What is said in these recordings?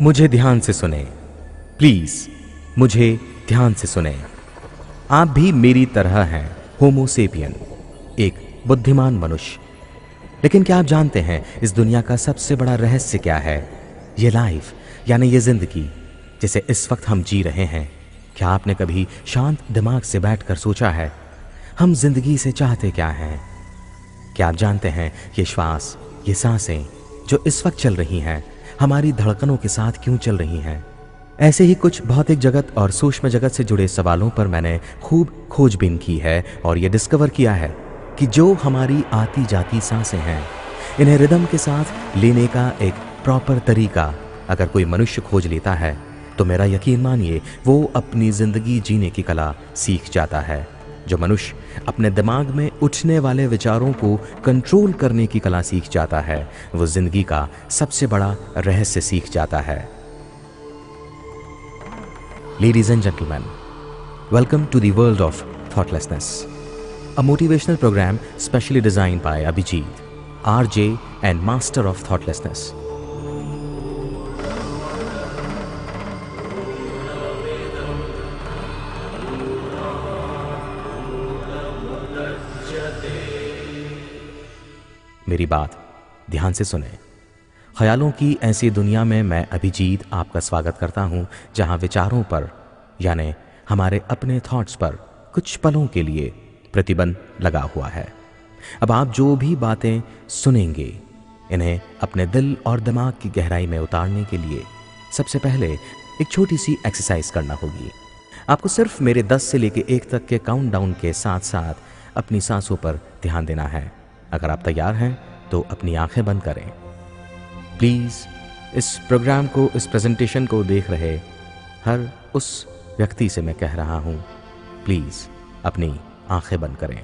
मुझे ध्यान से सुने, प्लीज मुझे ध्यान से सुने। आप भी मेरी तरह हैं, होमो सेपियन, एक बुद्धिमान मनुष्य। लेकिन क्या आप जानते हैं इस दुनिया का सबसे बड़ा रहस्य क्या है? ये लाइफ यानी ये जिंदगी जिसे इस वक्त हम जी रहे हैं। क्या आपने कभी शांत दिमाग से बैठकर सोचा है हम जिंदगी से चाहते क्या हैं? क्या आप जानते हैं ये श्वास, ये सांसें जो इस वक्त चल रही हैं हमारी धड़कनों के साथ क्यों चल रही हैं? ऐसे ही कुछ भौतिक जगत और सूक्ष्म जगत से जुड़े सवालों पर मैंने खूब खोजबीन की है और ये डिस्कवर किया है कि जो हमारी आती जाती सांसें हैं इन्हें रिदम के साथ लेने का एक प्रॉपर तरीका अगर कोई मनुष्य खोज लेता है तो मेरा यकीन मानिए वो अपनी जिंदगी जीने की कला सीख जाता है। जो मनुष्य अपने दिमाग में उठने वाले विचारों को कंट्रोल करने की कला सीख जाता है वो जिंदगी का सबसे बड़ा रहस्य सीख जाता है। Ladies and gentlemen, welcome to the world of thoughtlessness, a motivational program specially designed by Abhijit, RJ and master of thoughtlessness. मेरी बात ध्यान से सुने। ख्यालों की ऐसी दुनिया में मैं अभिजीत आपका स्वागत करता हूं जहां विचारों पर यानी हमारे अपने थॉट्स पर कुछ पलों के लिए प्रतिबंध लगा हुआ है। अब आप जो भी बातें सुनेंगे इन्हें अपने दिल और दिमाग की गहराई में उतारने के लिए सबसे पहले एक छोटी सी एक्सरसाइज करना होगी। आपको सिर्फ मेरे 10 से लेकर 1 तक के काउंटडाउन के साथ साथ अपनी सांसों पर ध्यान देना है। अगर आप तैयार हैं तो अपनी आंखें बंद करें। प्लीज इस प्रोग्राम को, इस प्रेजेंटेशन को देख रहे हर उस व्यक्ति से मैं कह रहा हूं, प्लीज अपनी आंखें बंद करें।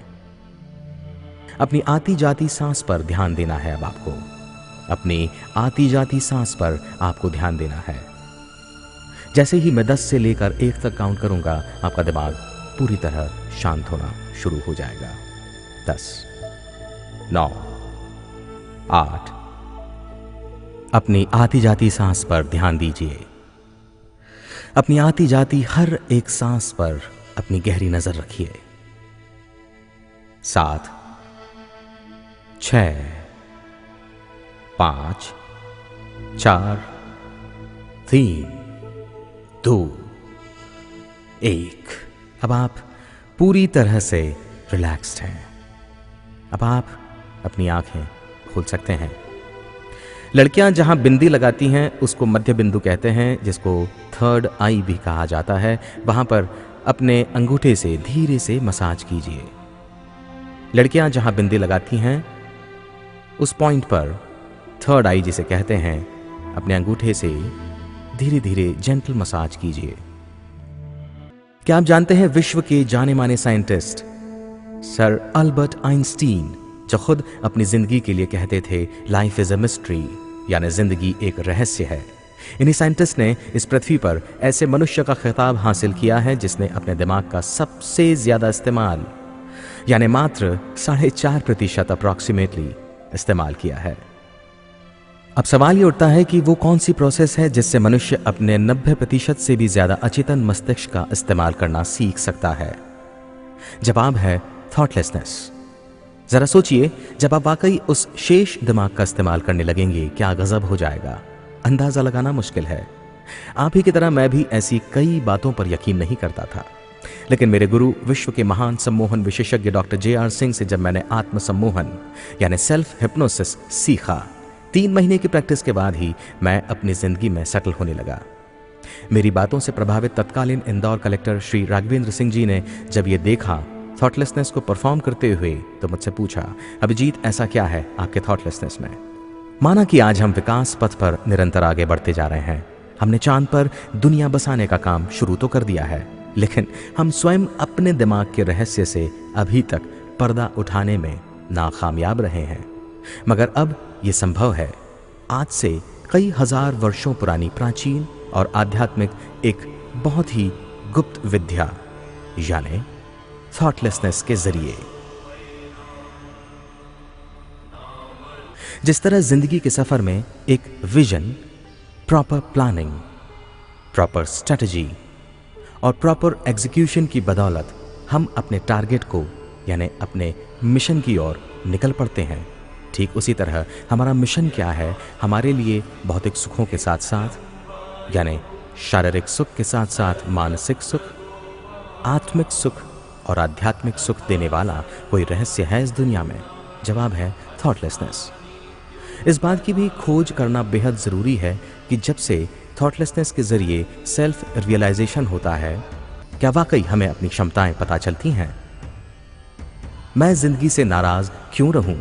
अपनी आती जाती सांस पर ध्यान देना है। अब आपको अपनी आती जाती सांस पर आपको ध्यान देना है। जैसे ही मैं 10 से लेकर 1 तक काउंट करूंगा आपका दिमाग पूरी तरह शांत होना शुरू हो जाएगा। 10, 9, 8। अपनी आती जाती सांस पर ध्यान दीजिए। अपनी आती जाती हर एक सांस पर अपनी गहरी नजर रखिए। 7, 6, 5, 4, 3, 2, 1। अब आप पूरी तरह से रिलैक्स्ड हैं। अब आप अपनी आंखें खोल सकते हैं। लड़कियां जहां बिंदी लगाती हैं उसको मध्य बिंदु कहते हैं, जिसको थर्ड आई भी कहा जाता है। वहां पर अपने अंगूठे से धीरे से मसाज कीजिए। लड़कियां जहां बिंदी लगाती हैं उस पॉइंट पर थर्ड आई जिसे कहते हैं, अपने अंगूठे से धीरे धीरे जेंटल मसाज कीजिए। क्या आप जानते हैं विश्व के जाने माने साइंटिस्ट सर अल्बर्ट आइंस्टीन जो खुद अपनी जिंदगी के लिए कहते थे लाइफ इज अ मिस्ट्री, यानी जिंदगी एक रहस्य है। इन्हीं साइंटिस्ट ने इस पृथ्वी पर ऐसे मनुष्य का खिताब हासिल किया है जिसने अपने दिमाग का सबसे ज्यादा इस्तेमाल यानी मात्र 4.5% अप्रॉक्सीमेटली इस्तेमाल किया है। अब सवाल ये उठता है कि वो कौन सी प्रोसेस है जिससे मनुष्य अपने 90% से भी ज्यादा अचेतन मस्तिष्क का इस्तेमाल करना सीख सकता है। जवाब है थॉटलेसनेस। जरा सोचिए, जब आप वाकई उस शेष दिमाग का इस्तेमाल करने लगेंगे क्या गजब हो जाएगा। अंदाजा लगाना मुश्किल है। आप ही की तरह मैं भी ऐसी कई बातों पर यकीन नहीं करता था, लेकिन मेरे गुरु विश्व के महान सम्मोहन विशेषज्ञ डॉक्टर JR सिंह से जब मैंने आत्म सम्मोहन यानी सेल्फ हिप्नोसिस सीखा, 3 महीने की प्रैक्टिस के बाद ही मैं अपनी जिंदगी में सेटल होने लगा। मेरी बातों से प्रभावित तत्कालीन इंदौर कलेक्टर श्री राघवेंद्र सिंह जी ने जब ये देखा थॉटलेसनेस को परफॉर्म करते हुए तो मुझसे पूछा, अभिजीत ऐसा क्या है आपके थॉटलेसनेस में? माना कि आज हम विकास पथ पर निरंतर आगे बढ़ते जा रहे हैं। हमने चांद पर दुनिया बसाने का काम शुरू तो कर दिया है, लेकिन हम स्वयं अपने दिमाग के रहस्य से अभी तक पर्दा उठाने में नाकामयाब रहे हैं। मगर अब यह संभव है। आज से कई हजार वर्षों पुरानी प्राचीन और आध्यात्मिक एक बहुत ही गुप्त विद्या यानी थॉटलेसनेस के जरिए। जिस तरह जिंदगी के सफर में एक vision proper planning, proper strategy और प्रॉपर एग्जीक्यूशन की बदौलत हम अपने टारगेट को यानी अपने मिशन की ओर निकल पड़ते हैं। ठीक उसी तरह हमारा मिशन क्या है, हमारे लिए भौतिक सुखों के साथ साथ यानी शारीरिक सुख के साथ साथ मानसिक सुख, आत्मिक सुख और आध्यात्मिक सुख देने वाला कोई रहस्य है इस दुनिया में? जवाब है थॉटलेसनेस। इस बात की भी खोज करना बेहद ज़रूरी है कि जब से थॉटलेसनेस के ज़रिए सेल्फ रियलाइजेशन होता है, क्या वाकई हमें अपनी क्षमताएं पता चलती हैं? मैं ज़िंदगी से नाराज़ क्यों रहूं?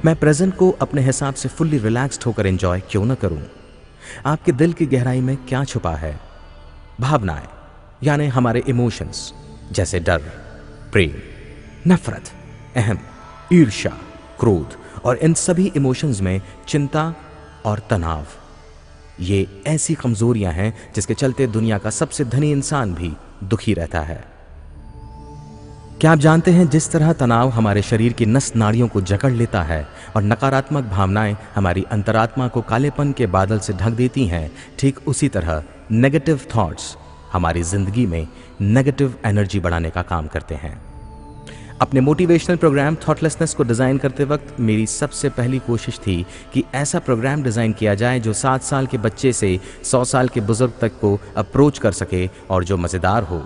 मैं प्रेजेंट को अपने हिसाब से फुल्ली रिलैक्स्ड होकर एंजॉय क्यों न करूं? आपके दिल की गहराई में क्या छुपा है? भावनाएं यानी हमारे इमोशंस जैसे डर, प्रेम, नफरत, अहम, ईर्ष्या, क्रोध और इन सभी इमोशंस में चिंता और तनाव, ये ऐसी कमजोरियां हैं जिसके चलते दुनिया का सबसे धनी इंसान भी दुखी रहता है। क्या आप जानते हैं जिस तरह तनाव हमारे शरीर की नस नाड़ियों को जकड़ लेता है और नकारात्मक भावनाएं हमारी अंतरात्मा को कालेपन के बादल से ढक देती हैं, ठीक उसी तरह नेगेटिव थॉट्स हमारी जिंदगी में नेगेटिव एनर्जी बढ़ाने का काम करते हैं। अपने मोटिवेशनल प्रोग्राम थॉटलेसनेस को डिज़ाइन करते वक्त मेरी सबसे पहली कोशिश थी कि ऐसा प्रोग्राम डिज़ाइन किया जाए जो 7 साल के बच्चे से 100 साल के बुजुर्ग तक को अप्रोच कर सके और जो मज़ेदार हो।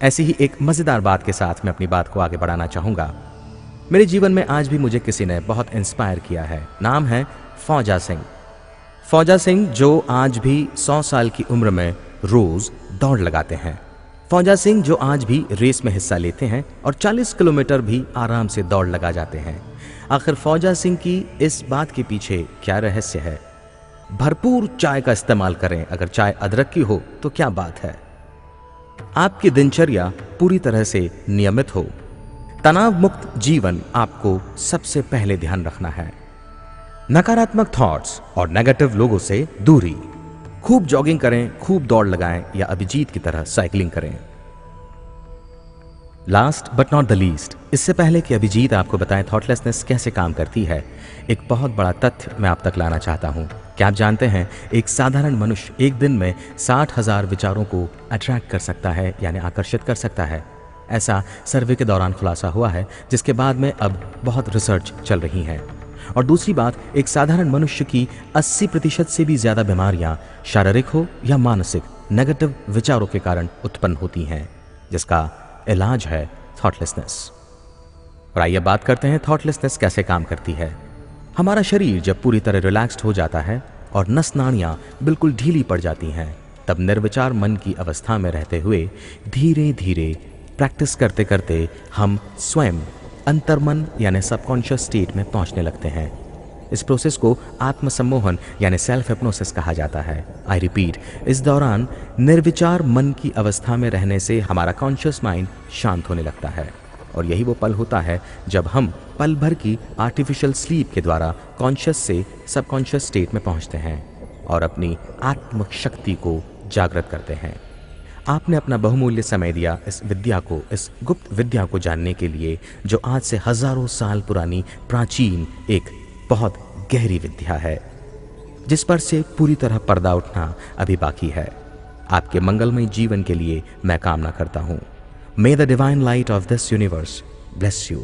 ऐसी ही एक मज़ेदार बात के साथ मैं अपनी बात को आगे बढ़ाना चाहूँगा। मेरे जीवन में आज भी मुझे किसी ने बहुत इंस्पायर किया है। नाम है फौजा सिंह। फौजा सिंह जो आज भी 100 साल की उम्र में रोज़ दौड़ लगाते हैं। फौजा सिंह जो आज भी रेस में हिस्सा लेते हैं और 40 किलोमीटर भी आराम से दौड़ लगा जाते हैं। आखिर फौजा सिंह की इस बात के पीछे क्या रहस्य है? भरपूर चाय का इस्तेमाल करें। अगर चाय अदरक की हो तो क्या बात है। आपकी दिनचर्या पूरी तरह से नियमित हो। तनाव मुक्त जीवन आपको सबसे पहले ध्यान रखना है। नकारात्मक थॉट्स और नेगेटिव लोगों से दूरी। खूब जॉगिंग करें, खूब दौड़ लगाएं या अभिजीत की तरह साइकिलिंग करें। Last but not the least, इससे पहले कि अभिजीत आपको बताएं थॉटलेसनेस कैसे काम करती है, एक बहुत बड़ा तथ्य मैं आप तक लाना चाहता हूं। क्या आप जानते हैं एक साधारण मनुष्य एक दिन में 60,000 विचारों को अट्रैक्ट कर सकता है यानी आकर्षित कर सकता है। ऐसा सर्वे के दौरान खुलासा हुआ है, जिसके बाद में अब बहुत रिसर्च चल रही है। और दूसरी बात, एक साधारण मनुष्य की 80% से भी ज्यादा बीमारियां शारीरिक हो या मानसिक नेगेटिव विचारों के कारण उत्पन्न होती हैं, जिसका इलाज है थॉटलेसनेस। और आइए बात करते हैं थॉटलेसनेस कैसे काम करती है। हमारा शरीर जब पूरी तरह रिलैक्स्ड हो जाता है और नस नाड़ियां बिल्कुल ढीली पड़ जाती हैं, तब निर्विचार मन की अवस्था में रहते हुए धीरे धीरे प्रैक्टिस करते करते हम स्वयं अंतर्मन यानी सबकॉन्शियस स्टेट में पहुंचने लगते हैं। इस प्रोसेस को आत्मसम्मोहन यानी सेल्फ हिप्नोसिस कहा जाता है। आई रिपीट, इस दौरान निर्विचार मन की अवस्था में रहने से हमारा कॉन्शियस माइंड शांत होने लगता है और यही वो पल होता है जब हम पल भर की आर्टिफिशियल स्लीप के द्वारा कॉन्शियस से सबकॉन्शियस स्टेट में पहुंचते हैं और अपनी आत्मिक शक्ति को जागृत करते हैं। आपने अपना बहुमूल्य समय दिया इस विद्या को, इस गुप्त विद्या को जानने के लिए, जो आज से हजारों साल पुरानी प्राचीन एक बहुत गहरी विद्या है, जिस पर से पूरी तरह पर्दा उठना अभी बाकी है। आपके मंगलमय जीवन के लिए मैं कामना करता हूं। May the divine light of this universe bless you.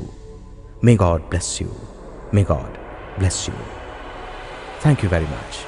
May God bless you. May God bless you. Thank you very much.